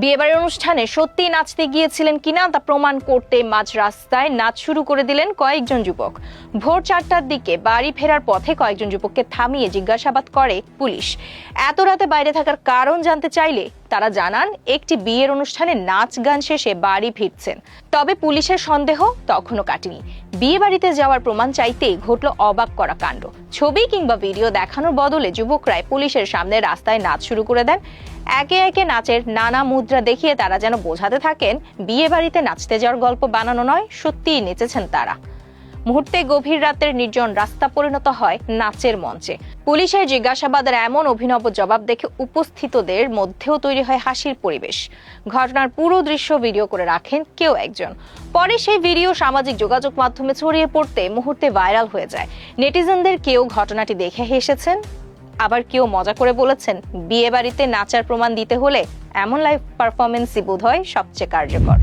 বিয়েবাড়ির অনুষ্ঠানে সত্যি নাচতে গিয়েছিলেন কিনা তা প্রমাণ করতে মাঝ রাস্তায় নাচ শুরু করে দিলেন কয়েকজন যুবক। ভোর 4টার দিকে বাড়ি ফেরার পথে কয়েকজন যুবককে থামিয়ে জিজ্ঞাসাবাদ করে পুলিশ। এত রাতে বাইরে থাকার কারণ জানতে চাইলে তারা জানান একটি বিয়ের অনুষ্ঠানে নাচ গান শেষে বাড়ি ফিরছেন। তবে পুলিশের সন্দেহ তখনও কাটেনি। বিয়ে বাড়িতে যাওয়ার প্রমাণ চাইতেই ঘটল অবাক করা কাণ্ড। ছবি কিংবা ভিডিও দেখানোর বদলে যুবকরাই পুলিশের সামনে রাস্তায় নাচ শুরু করে দেন। একে একে নাচের নানা মুদ্রা দেখিয়ে তারা যেন বোঝাতে থাকেন বিয়ে বাড়িতে নাচতে যাওয়ার গল্প বানানো নয়, সত্যিই নেচেছেন তারা। মুহূর্তে গভীর রাতের নির্জন রাস্তা পরিণত হয় নাচের মঞ্চে। পুলিশের জিজ্ঞাসাবাদের এমন অভিনব জবাব দেখে উপস্থিতদের মধ্যেও তৈরি হয় হাসির পরিবেশ। ঘটনার পুরো দৃশ্য ভিডিও করে রাখেন কেউ একজন। পরে সেই ভিডিও সামাজিক যোগাযোগ মাধ্যমে ছড়িয়ে পড়তে মুহূর্তে ভাইরাল হয়ে যায়। নেটিজেনদের কেউ ঘটনাটি দেখে হেসেছেন, আবার কেউ মজা করে বলেছেন বিয়ে বাড়িতে নাচার প্রমাণ দিতে হলে এমন লাইভ পারফরমেন্সই বোধহয় সবচেয়ে কার্যকর।